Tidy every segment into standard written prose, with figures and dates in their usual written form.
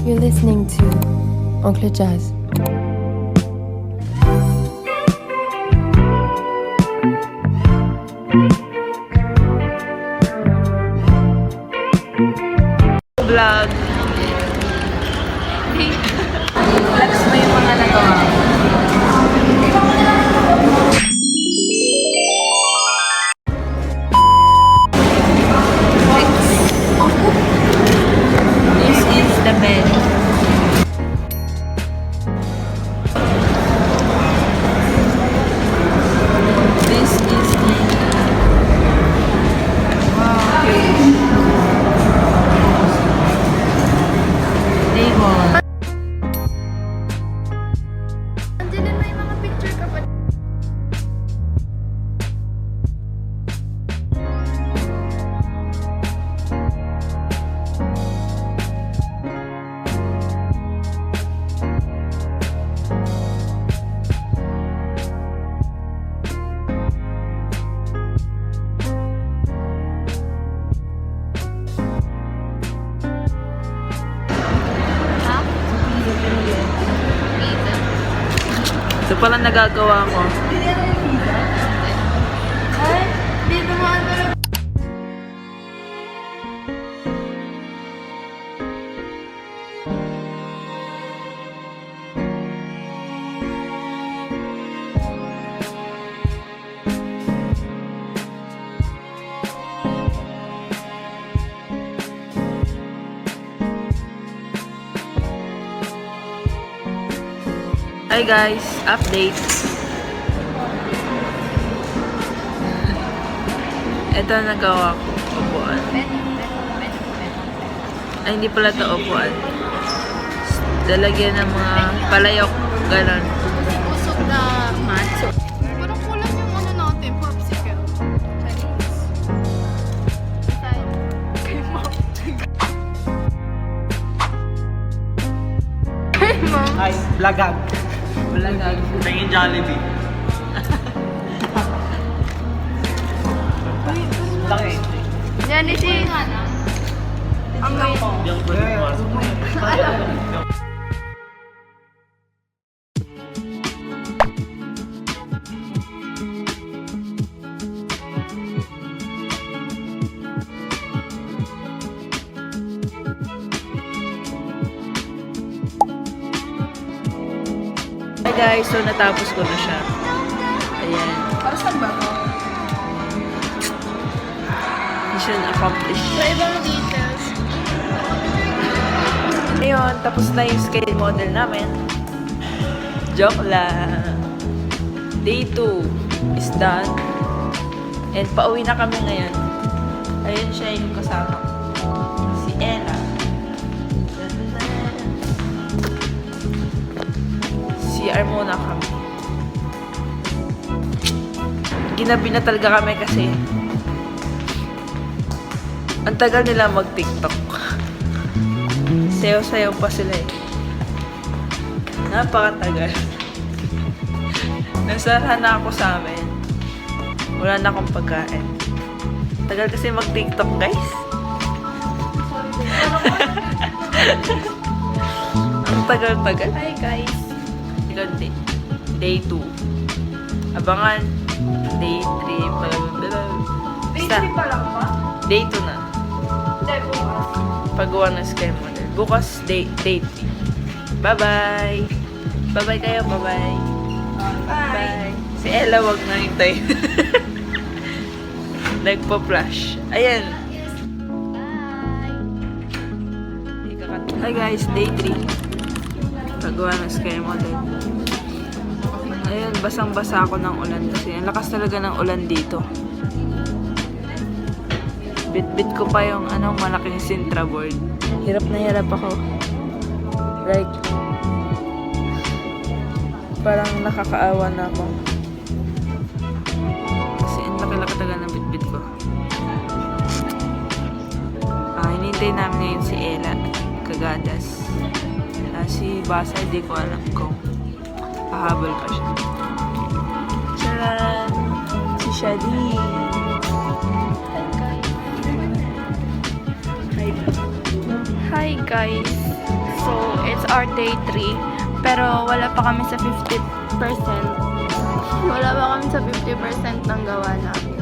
You're listening to Oncle Jazz. Vlog. Vlogs mo yung mga nagawa. This is the bed. This is the table. Andiyan may mga picture ka pa. Ito pala nagagawa ko. Ay, dito mo ano. Hi guys, update. Ito nagawa ko, upuan. Ay, hindi pala ito upuan. Lalagyan ng mga palayok, ganon. Usok na matso. Parang kulang yung ano natin, popsicle. Chinese. Tayo. Kay mom. Kay mom. Ay, lagag. Malagag. Tingin Jollibee. Laki. Yan, isi. Ang ko. Yung pwede pumasok. Hi guys, so natapos ko na siya. Ayan. Para saan ba ito? Mission accomplished. Sa ibang details. Ayun, tapos na yung scale model namin. Joke lang. Day 2 is done. And pauwi na kami ngayon. Ayun siya yung kasama ko. Si Ella. CR muna kami. Ginabi na talaga kami kasi ang tagal nila mag-TikTok. Sayaw-sayaw pa sila eh. Napakatagal. Nasarahan na ako sa amin. Wala na akong pagkain. Tagal kasi mag-TikTok, guys. Ang tagal-tagal. Hi guys. Day. Day 2. Abangan. Day 3. Basta. Basic pa lang ba? Day 2 na. Hindi, bukas. Paggawa ng sky model. Bukas, day 3. Bye-bye! Bye-bye kayo, bye-bye! Bye! Si Ella, wag na hintay. Nagpa-flash. Ayan! Hi guys, day 3. Paggawa ng sky model. Ayan, basang-basa ako ng ulan kasi ang lakas talaga ng ulan dito. Bit-bit ko pa yung malaking Sintra board. Hirap na hirap ako. Like, parang nakakaawa na ako. Kasi ang laki-laki talaga ng bit-bit ko. Hinintay namin ngayon si Ella Cagadas. Si Basa, hindi ko alam kung pahabol pa siya. Charan! Si Shadi! Hi guys. So, it's our day 3. Pero wala pa kami sa 50%. Wala pa kami sa 50% ng gawa namin.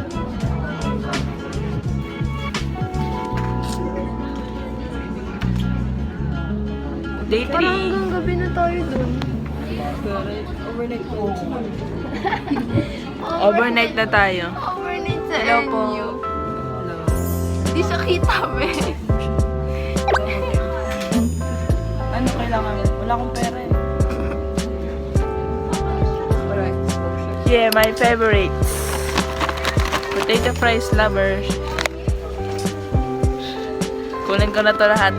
Day Parang 3. hanggang gabi na tayo dun. Overnight na tayo. Overnight sa Hello po. NU. Hello. Di siya kita, be. Ano kailangan? Wala akong pera eh. Yeah, my favorites. Potato fries lovers. Kunin ko na to lahat.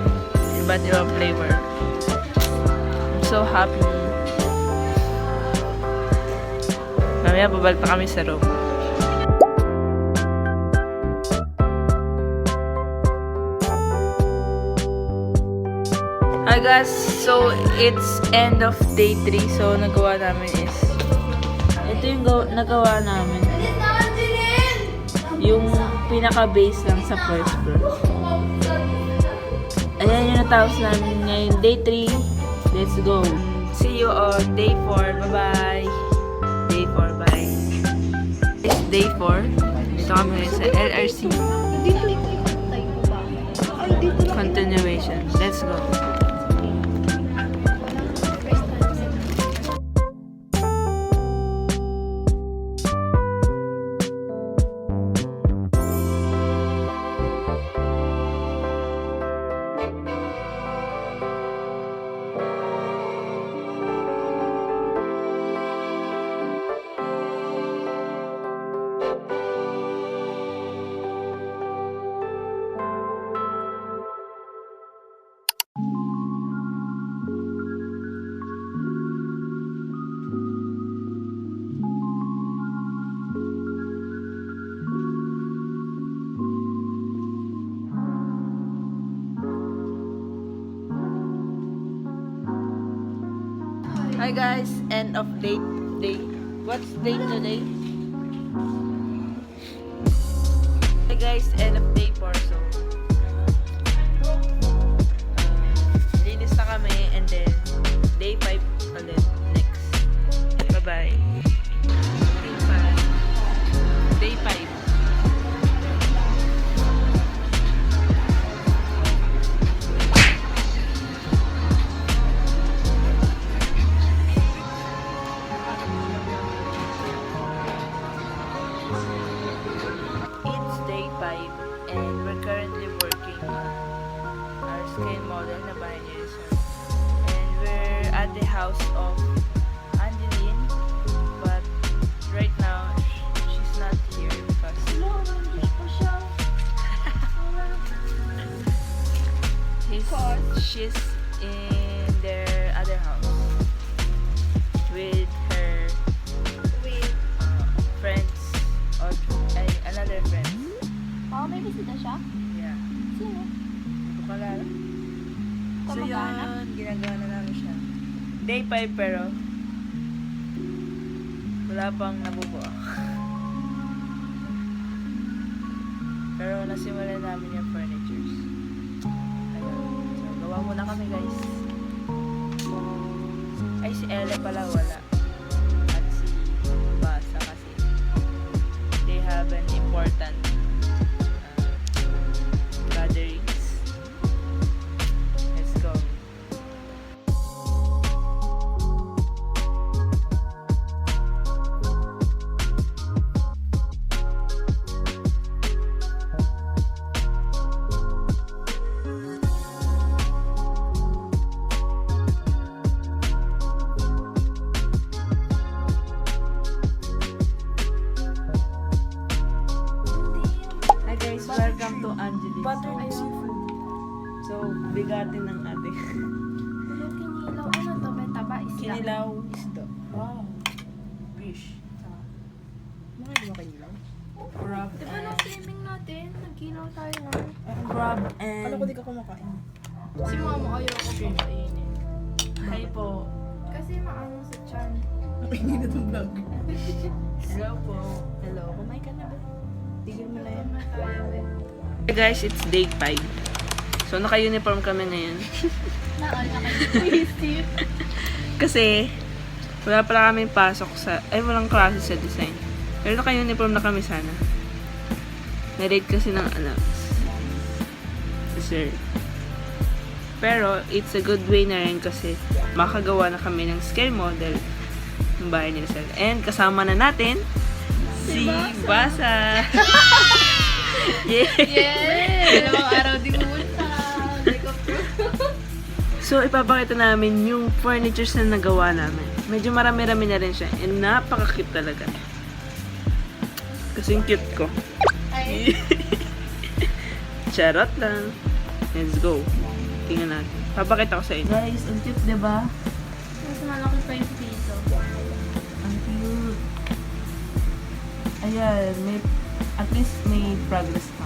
Iba't ibang flavor. I'm so happy. Mamaya babalik pa kami sa room. Hi guys, so it's end of day 3. So nagawa namin is ito yung nagawa namin. Yung pinaka-base lang sa first floor. Ayan yung natapos namin ngayon. Day 3. Let's go. See you on day 4. Bye-bye. Day 4. Bye. It's day 4. Dito kami ngayon sa LRC. Continuation. Let's go. Hi guys, end of day. What's day today? Hi guys, end of day 4. So, linis na kami and then day 5 ulit next. Bye-bye. Day 5. It's day 5 and we're currently working on our scale model na binary search. And we're at the house of Angeline, but right now she's not here because she's in their other house with her friends or another friend. Oh, may bisita siya? Yeah. Sino? Hindi ko kalala. So Kamag-anak? yun, ginagawa na namin siya. Day 5 pero wala pang nabubuo. Pero nasimulan namin yung furnitures. Ayun. So gawa muna kami guys. Ay si Ella pala wala. At si Basa kasi they have an important gatherings. Let's go. Hi guys, welcome to Angeline. Buttered seafood. So, bigatin ng ate. Kinilaw. Ano to? May taba isla. Kinilaw isda. Wow. Fish. Mga di ba kanilaw? Crab Di ba and... nung swimming natin? Nagkilaw tayo na. Crab and... Alam ko di ka kumakain. Si mama ayaw ko pakainin. Hi po. Kasi maano sa chan. Hindi na itong vlog. Hello po. Hello, kumain ka na ba? Tigil mo na yan. Tayo eh. Hey guys, it's day 5. So, naka-uniform kami ngayon. Kasi, wala pala kaming pasok sa, walang klase sa design. Pero naka-uniform na kami sana. Na-rate kasi ng sir. Pero, it's a good way na rin kasi makagawa na kami ng scale model ng bahay nila sir. And kasama na natin si Basa. Yeah! Dalawang araw din muna. So, ipapakita namin yung furnitures na nagawa namin. Medyo marami-rami na rin siya. And napaka-cute talaga. Kasing cute ko. Charot lang. Let's go. Tingnan natin. Papakita ko sa inyo. Guys, ang cute, diba? Mas malaki pa yung piso. Ang cute. Ayan, at least may progress pa.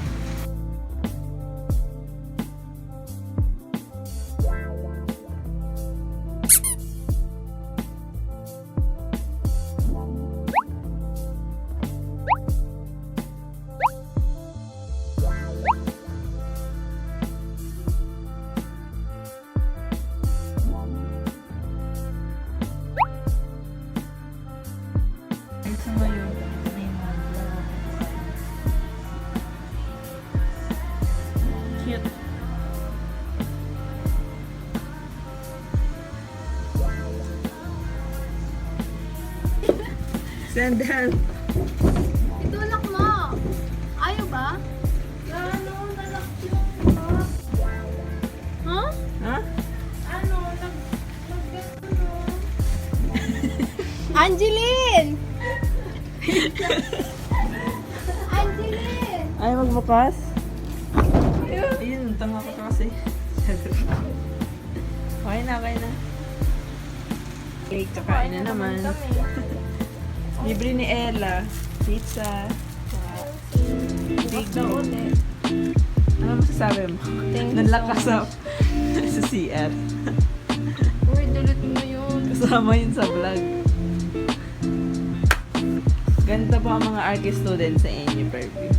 Cute. Sandan. Itulak mo. Ayaw ba? Ano, nalak yung ha? Ha? Ano, Angeline! Angeline! Ay, magbukas? Ayun, tanga ko kasi. Okay na, okay na. Okay, kakain na naman. Libre ni Ella. Pizza. Big ulit. Ano masasabi mo? Nanlakas sa CR. Uy, dulot mo yun. Kasama yun sa vlog. Ganito po ang mga artist students sa inyo, Purview.